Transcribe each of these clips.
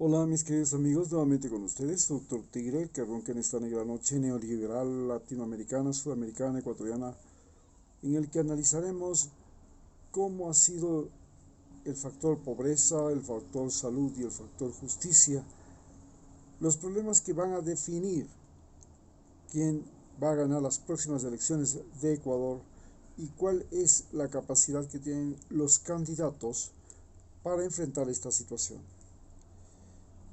Hola mis queridos amigos, nuevamente con ustedes, Doctor Tigre, que ronca en esta negra noche neoliberal latinoamericana, sudamericana, ecuatoriana, en el que analizaremos cómo ha sido el factor pobreza, el factor salud y el factor justicia, los problemas que van a definir quién va a ganar las próximas elecciones de Ecuador y cuál es la capacidad que tienen los candidatos para enfrentar esta situación.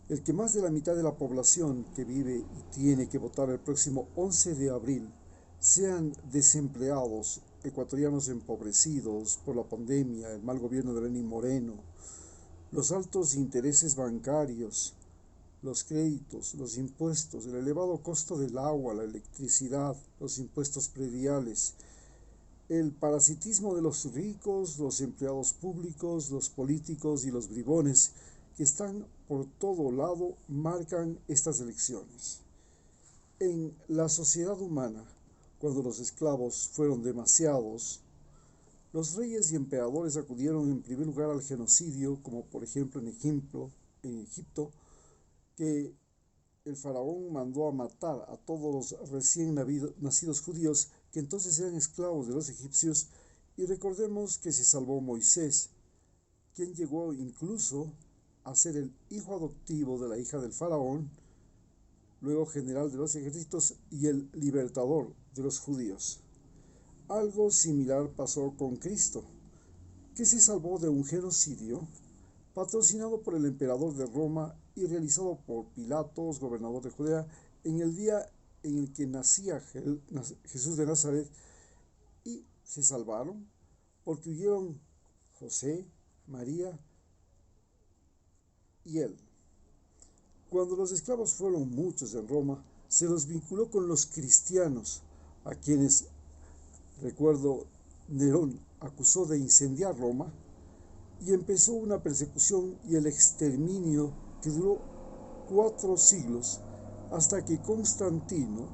El que más de la mitad de la población que vive y tiene que votar el próximo 11 de abril sean desempleados, ecuatorianos empobrecidos por la pandemia, el mal gobierno de Lenín Moreno, los altos intereses bancarios, los créditos, los impuestos, el elevado costo del agua, la electricidad, los impuestos prediales, el parasitismo de los ricos, los empleados públicos, los políticos y los bribones que están por todo lado marcan estas elecciones. En la sociedad humana, cuando los esclavos fueron demasiados, los reyes y emperadores acudieron en primer lugar al genocidio, como por ejemplo en Egipto, que el faraón mandó a matar a todos los recién nacidos judíos que entonces eran esclavos de los egipcios, y recordemos que se salvó Moisés, quien llegó incluso a ser el hijo adoptivo de la hija del faraón, luego general de los ejércitos y el libertador de los judíos. Algo similar pasó con Cristo, que se salvó de un genocidio patrocinado por el emperador de Roma y realizado por Pilatos, gobernador de Judea, en el día en el que nacía Jesús de Nazaret, y se salvaron porque huyeron José, María y él. Cuando los esclavos fueron muchos en Roma, se los vinculó con los cristianos, a quienes, recuerdo, Nerón acusó de incendiar Roma, y empezó una persecución y el exterminio que duró 4 siglos, hasta que Constantino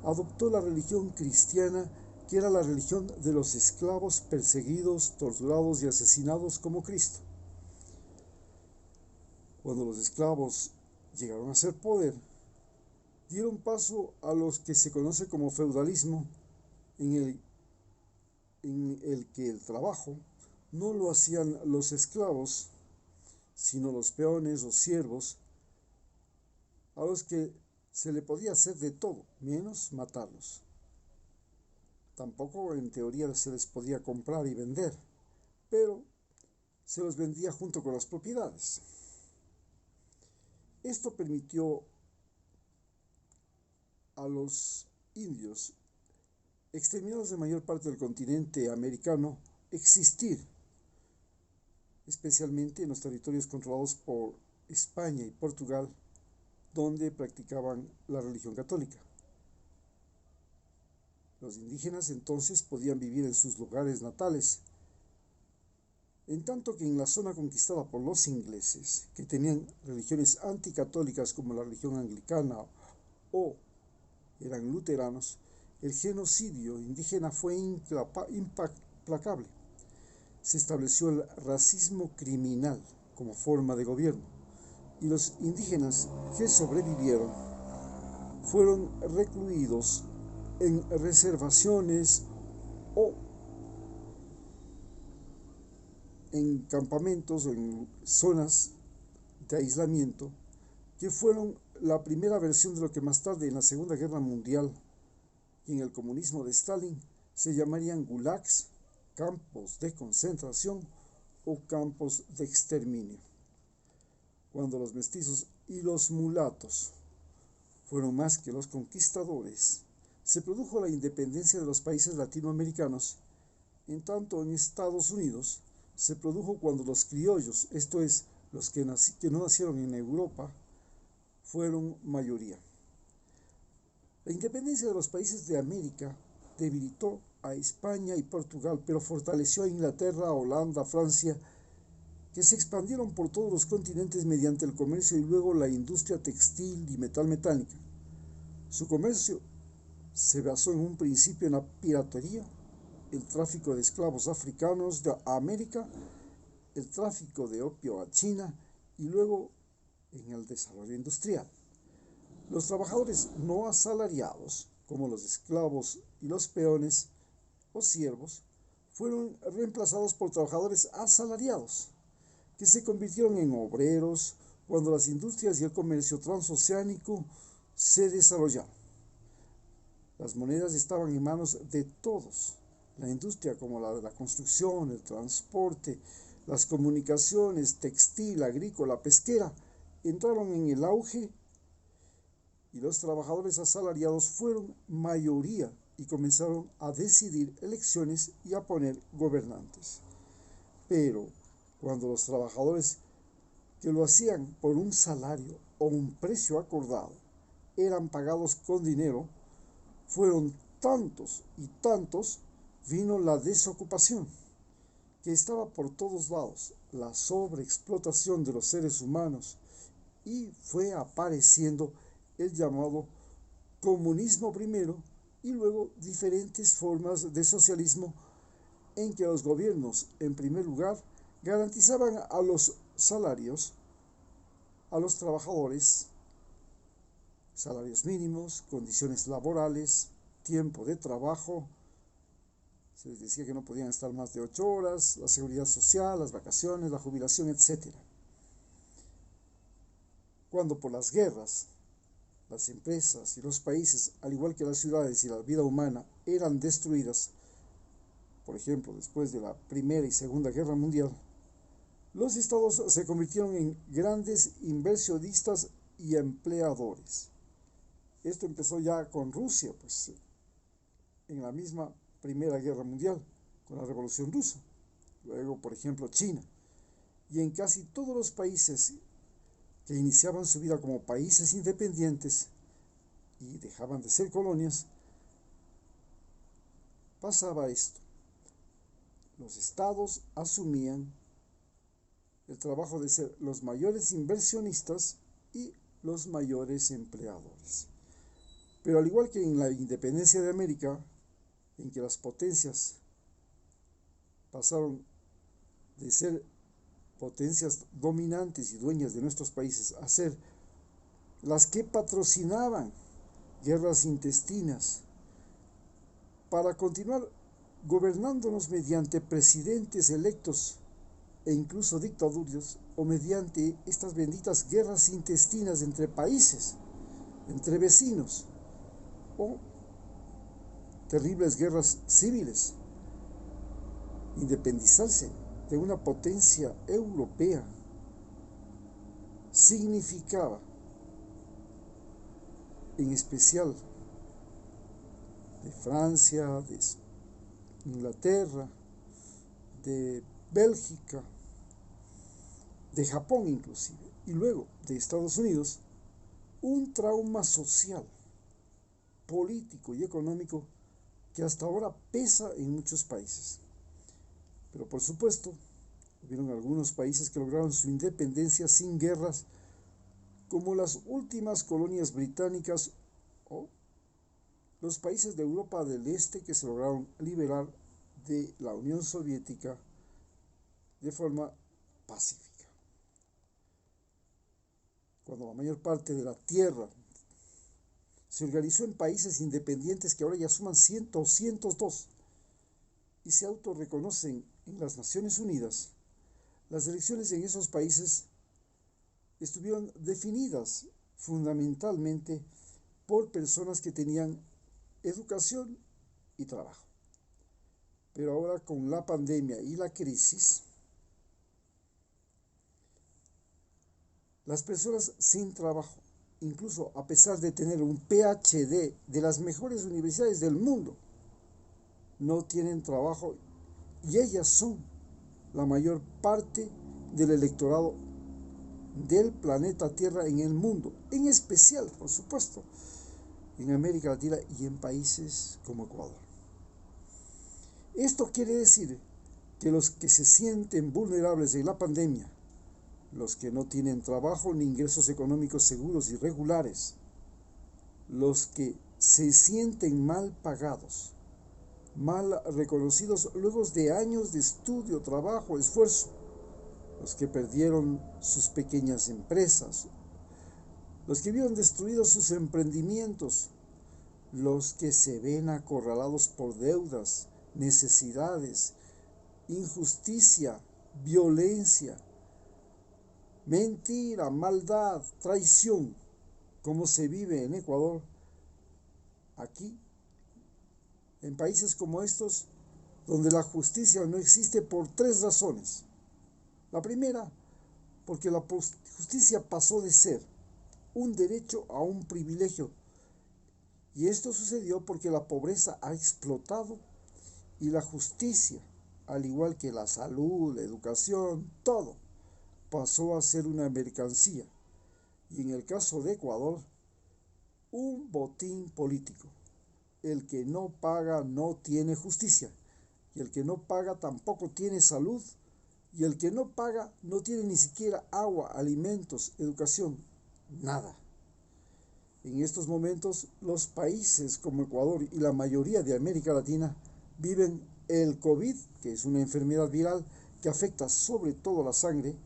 adoptó la religión cristiana, que era la religión de los esclavos perseguidos, torturados y asesinados como Cristo. Cuando los esclavos llegaron a ser poder, dieron paso a lo que se conoce como feudalismo, en el que el trabajo no lo hacían los esclavos, sino los peones o siervos, a los que se le podía hacer de todo, menos matarlos. Tampoco en teoría se les podía comprar y vender, pero se los vendía junto con las propiedades. Esto permitió a los indios, exterminados de mayor parte del continente americano, existir, especialmente en los territorios controlados por España y Portugal, donde practicaban la religión católica. Los indígenas entonces podían vivir en sus lugares natales, en tanto que en la zona conquistada por los ingleses, que tenían religiones anticatólicas como la religión anglicana o eran luteranos, el genocidio indígena fue implacable. Se estableció el racismo criminal como forma de gobierno, y los indígenas que sobrevivieron fueron recluidos en reservaciones o en campamentos o en zonas de aislamiento, que fueron la primera versión de lo que más tarde en la Segunda Guerra Mundial y en el comunismo de Stalin se llamarían gulags, campos de concentración o campos de exterminio. Cuando los mestizos y los mulatos fueron más que los conquistadores, se produjo la independencia de los países latinoamericanos. En tanto, en Estados Unidos se produjo cuando los criollos, esto es, los que no nacieron en Europa, fueron mayoría. La independencia de los países de América debilitó a España y Portugal, pero fortaleció a Inglaterra, Holanda, Francia, que se expandieron por todos los continentes mediante el comercio y luego la industria textil y metal-mecánica. Su comercio se basó en un principio en la piratería, el tráfico de esclavos africanos de América, el tráfico de opio a China y luego en el desarrollo industrial. Los trabajadores no asalariados, como los esclavos y los peones o siervos, fueron reemplazados por trabajadores asalariados, que se convirtieron en obreros cuando las industrias y el comercio transoceánico se desarrollaron. Las monedas estaban en manos de todos. La industria como la de la construcción, el transporte, las comunicaciones, textil, agrícola, pesquera, entraron en el auge y los trabajadores asalariados fueron mayoría y comenzaron a decidir elecciones y a poner gobernantes. Pero cuando los trabajadores que lo hacían por un salario o un precio acordado eran pagados con dinero, fueron tantos y tantos, vino la desocupación, que estaba por todos lados, la sobreexplotación de los seres humanos, y fue apareciendo el llamado comunismo primero y luego diferentes formas de socialismo en que los gobiernos, en primer lugar, garantizaban a los salarios, a los trabajadores, salarios mínimos, condiciones laborales, tiempo de trabajo. Se les decía que no podían estar más de 8 horas, la seguridad social, las vacaciones, la jubilación, etc. Cuando por las guerras, las empresas y los países, al igual que las ciudades y la vida humana, eran destruidas, por ejemplo, después de la Primera y Segunda Guerra Mundial, los estados se convirtieron en grandes inversionistas y empleadores. Esto empezó ya con Rusia, pues, en la misma Primera Guerra Mundial, con la Revolución Rusa. Luego, por ejemplo, China. Y en casi todos los países que iniciaban su vida como países independientes y dejaban de ser colonias, pasaba esto. Los estados asumían el trabajo de ser los mayores inversionistas y los mayores empleadores. Pero al igual que en la independencia de América, en que las potencias pasaron de ser potencias dominantes y dueñas de nuestros países a ser las que patrocinaban guerras intestinas para continuar gobernándonos mediante presidentes electos e incluso dictaduras, o mediante estas benditas guerras intestinas entre países, entre vecinos, o terribles guerras civiles. Independizarse de una potencia europea significaba, en especial de Francia, de Inglaterra, de Bélgica, de Japón inclusive, y luego de Estados Unidos, un trauma social, político y económico que hasta ahora pesa en muchos países. Pero por supuesto, hubieron algunos países que lograron su independencia sin guerras, como las últimas colonias británicas o los países de Europa del Este que se lograron liberar de la Unión Soviética de forma pacífica. Cuando la mayor parte de la tierra se organizó en países independientes que ahora ya suman 202 y se autorreconocen en las Naciones Unidas, las elecciones en esos países estuvieron definidas fundamentalmente por personas que tenían educación y trabajo. Pero ahora con la pandemia y la crisis, las personas sin trabajo, incluso a pesar de tener un PhD de las mejores universidades del mundo, no tienen trabajo y ellas son la mayor parte del electorado del planeta Tierra en el mundo, en especial, por supuesto, en América Latina y en países como Ecuador. Esto quiere decir que los que se sienten vulnerables en la pandemia, los que no tienen trabajo ni ingresos económicos seguros y regulares, los que se sienten mal pagados, mal reconocidos luego de años de estudio, trabajo, esfuerzo, los que perdieron sus pequeñas empresas los que vieron destruidos sus emprendimientos, los que se ven acorralados por deudas, necesidades, injusticia, violencia, mentira, maldad, traición, como se vive en Ecuador. Aquí, en países como estos, donde la justicia no existe por tres razones. La primera, porque la justicia pasó de ser un derecho a un privilegio. Y esto sucedió porque la pobreza ha explotado y la justicia, al igual que la salud, la educación, todo, pasó a ser una mercancía. Y en el caso de Ecuador, un botín político. El que no paga no tiene justicia. Y el que no paga tampoco tiene salud. Y el que no paga no tiene ni siquiera agua, alimentos, educación, nada. En estos momentos, los países como Ecuador y la mayoría de América Latina viven el COVID, que es una enfermedad viral que afecta sobre todo la sangre,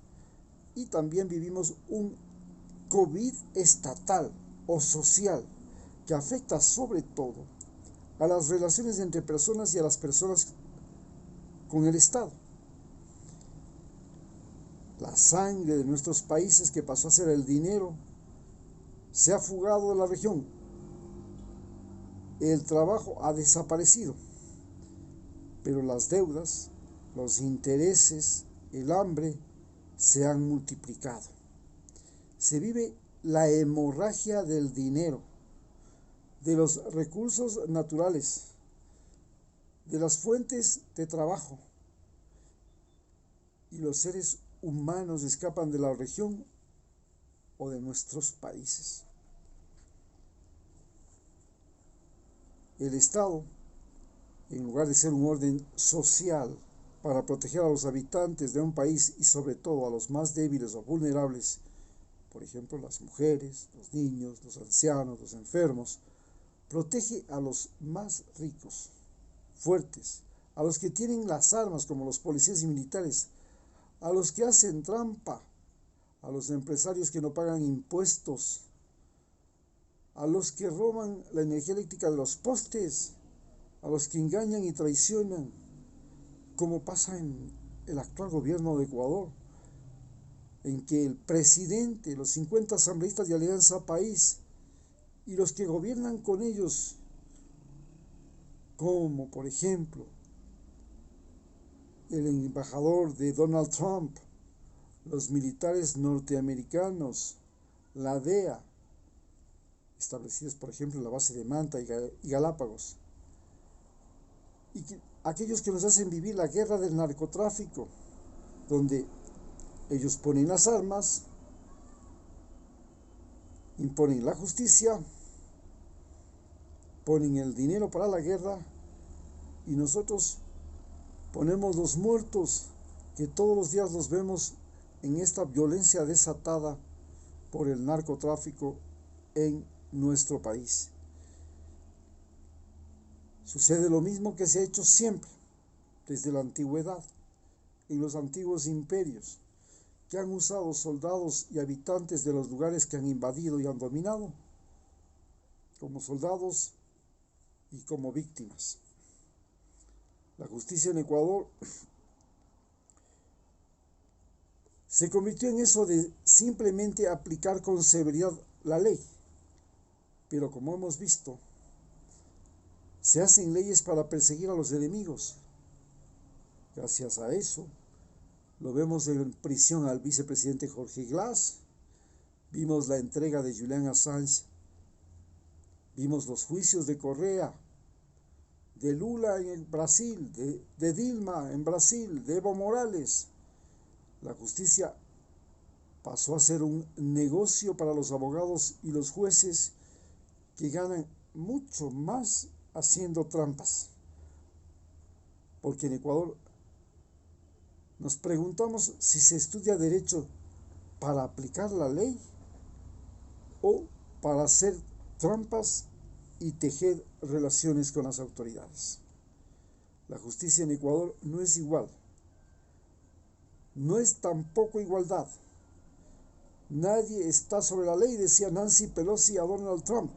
y también vivimos un COVID estatal o social que afecta sobre todo a las relaciones entre personas y a las personas con el Estado. La sangre de nuestros países, que pasó a ser el dinero, se ha fugado de la región. El trabajo ha desaparecido, pero las deudas, los intereses, el hambre se han multiplicado. Se vive la hemorragia del dinero, de los recursos naturales, de las fuentes de trabajo, y los seres humanos escapan de la región o de nuestros países. El Estado, en lugar de ser un orden social para proteger a los habitantes de un país y sobre todo a los más débiles o vulnerables, por ejemplo las mujeres, los niños, los ancianos, los enfermos, protege a los más ricos, fuertes, a los que tienen las armas como los policías y militares, a los que hacen trampa, a los empresarios que no pagan impuestos, a los que roban la energía eléctrica de los postes, a los que engañan y traicionan, como pasa en el actual gobierno de Ecuador, en que el presidente, los 50 asambleístas de Alianza País y los que gobiernan con ellos, como por ejemplo el embajador de Donald Trump, los militares norteamericanos, la DEA, establecidos por ejemplo en la base de Manta y Galápagos, y aquellos que nos hacen vivir la guerra del narcotráfico, donde ellos ponen las armas, imponen la justicia, ponen el dinero para la guerra, y nosotros ponemos los muertos que todos los días los vemos en esta violencia desatada por el narcotráfico en nuestro país. Sucede lo mismo que se ha hecho siempre, desde la antigüedad, en los antiguos imperios, que han usado soldados y habitantes de los lugares que han invadido y han dominado, como soldados y como víctimas. La justicia en Ecuador se convirtió en eso de simplemente aplicar con severidad la ley, pero como hemos visto, se hacen leyes para perseguir a los enemigos. Gracias a eso, lo vemos en prisión al vicepresidente Jorge Glass, vimos la entrega de Julian Assange, vimos los juicios de Correa, de Lula en Brasil, de Dilma en Brasil, de Evo Morales. La justicia pasó a ser un negocio para los abogados y los jueces que ganan mucho más haciendo trampas. Porque en Ecuador nos preguntamos si se estudia derecho para aplicar la ley o para hacer trampas y tejer relaciones con las autoridades. La justicia en Ecuador no es igual, no es tampoco igualdad, Nadie está sobre la ley, decía Nancy Pelosi a Donald Trump.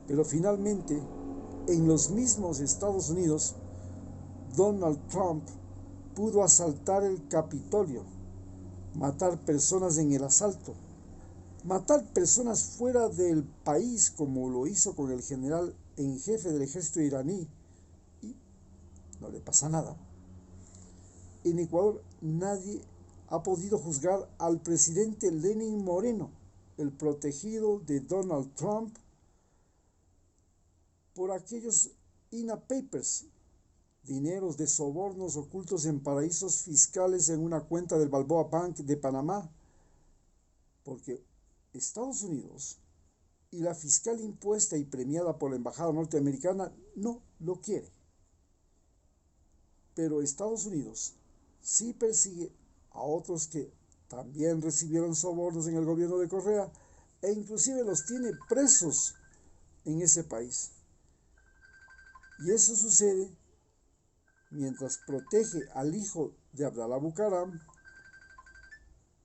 Pero finalmente, en los mismos Estados Unidos, Donald Trump pudo asaltar el Capitolio, matar personas en el asalto, matar personas fuera del país, como lo hizo con el general en jefe del ejército iraní, y no le pasa nada. En Ecuador nadie ha podido juzgar al presidente Lenín Moreno, el protegido de Donald Trump, por aquellos INA Papers, dineros de sobornos ocultos en paraísos fiscales en una cuenta del Balboa Bank de Panamá, porque Estados Unidos y la fiscal impuesta y premiada por la embajada norteamericana no lo quiere. Pero Estados Unidos sí persigue a otros que también recibieron sobornos en el gobierno de Correa e inclusive los tiene presos en ese país. Y eso sucede mientras protege al hijo de Abdalá Bucaram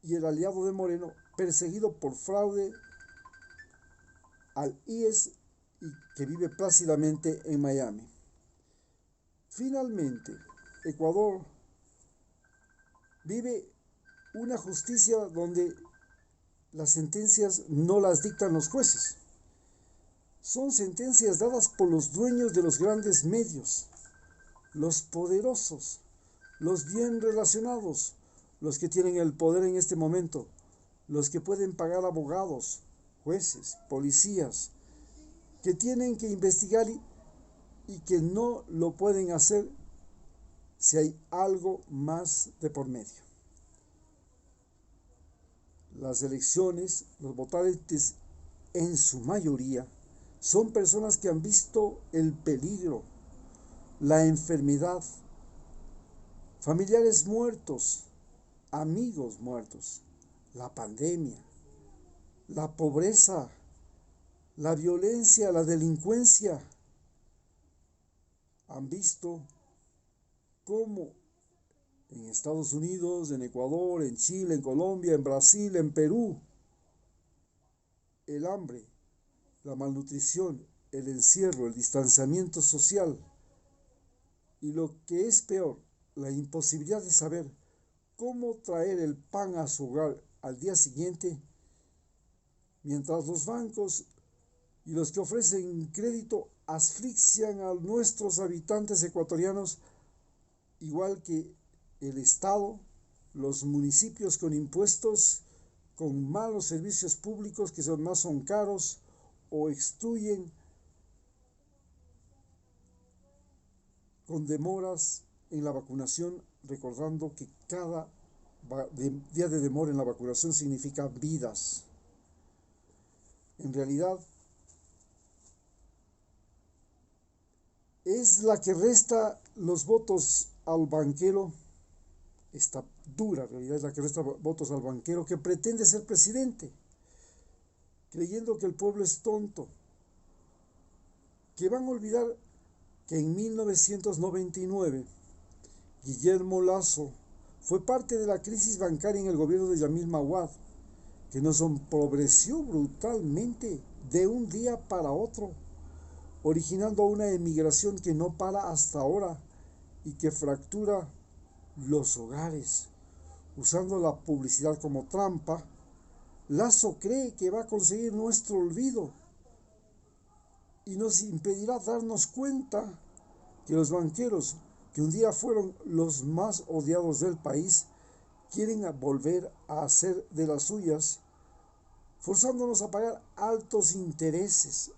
y el aliado de Moreno, perseguido por fraude al IES y que vive plácidamente en Miami. Finalmente, Ecuador vive una justicia donde las sentencias no las dictan los jueces. Son sentencias dadas por los dueños de los grandes medios, los poderosos, los bien relacionados, los que tienen el poder en este momento, los que pueden pagar abogados, jueces, policías, que tienen que investigar y que no lo pueden hacer si hay algo más de por medio. Las elecciones, los votantes en su mayoría son personas que han visto el peligro, la enfermedad, familiares muertos, amigos muertos, la pandemia, la pobreza, la violencia, la delincuencia. Han visto cómo en Estados Unidos, en Ecuador, en Chile, en Colombia, en Brasil, en Perú, el hambre, la malnutrición, el encierro, el distanciamiento social y lo que es peor, la imposibilidad de saber cómo traer el pan a su hogar al día siguiente, mientras los bancos y los que ofrecen crédito asfixian a nuestros habitantes ecuatorianos, igual que el Estado, los municipios con impuestos, con malos servicios públicos que son caros o extruyen con demoras en la vacunación, recordando que cada día de demora en la vacunación significa vidas. En realidad, es la que resta los votos al banquero, esta dura realidad es la que resta votos al banquero que pretende ser presidente, creyendo que el pueblo es tonto, que van a olvidar que en 1999 Guillermo Lasso fue parte de la crisis bancaria en el gobierno de Yamil Mawad, que nos empobreció brutalmente de un día para otro, originando una emigración que no para hasta ahora y que fractura los hogares. Usando la publicidad como trampa, Lasso cree que va a conseguir nuestro olvido y nos impedirá darnos cuenta que los banqueros, que un día fueron los más odiados del país, quieren volver a hacer de las suyas, forzándonos a pagar altos intereses,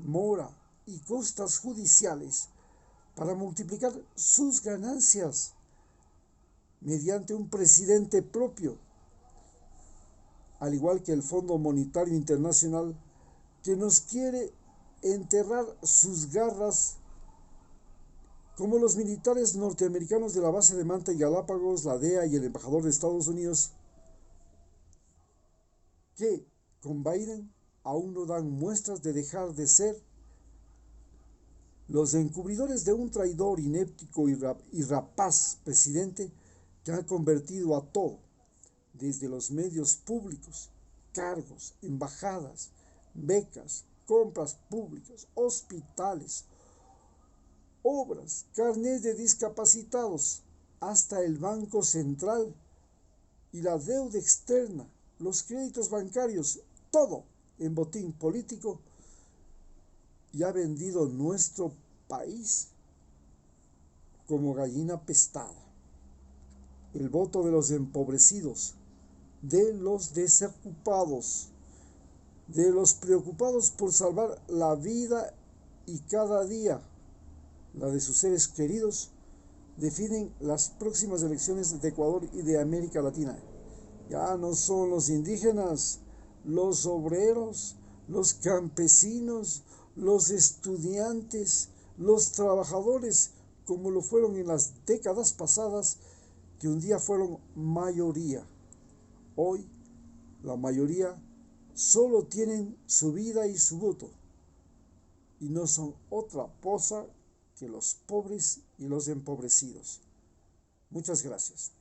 mora y costas judiciales para multiplicar sus ganancias mediante un presidente propio, al igual que el Fondo Monetario Internacional, que nos quiere enterrar sus garras, como los militares norteamericanos de la base de Manta y Galápagos, la DEA y el embajador de Estados Unidos, que con Biden aún no dan muestras de dejar de ser los encubridores de un traidor inéptico y rapaz presidente que ha convertido a todo, desde los medios públicos cargos, embajadas, becas, compras públicas, hospitales, obras, carnet de discapacitados, hasta el Banco Central y la deuda externa, los créditos bancarios, todo en botín político, y ha vendido nuestro país como gallina pestada. El voto de los empobrecidos, de los desocupados, de los preocupados por salvar la vida y cada día la de sus seres queridos, definen las próximas elecciones de Ecuador y de América Latina. Ya no son los indígenas, los obreros, los campesinos, los estudiantes, los trabajadores, como lo fueron en las décadas pasadas, que un día fueron mayoría. Hoy la mayoría solo tienen su vida y su voto, y no son otra cosa que los pobres y los empobrecidos. Muchas gracias.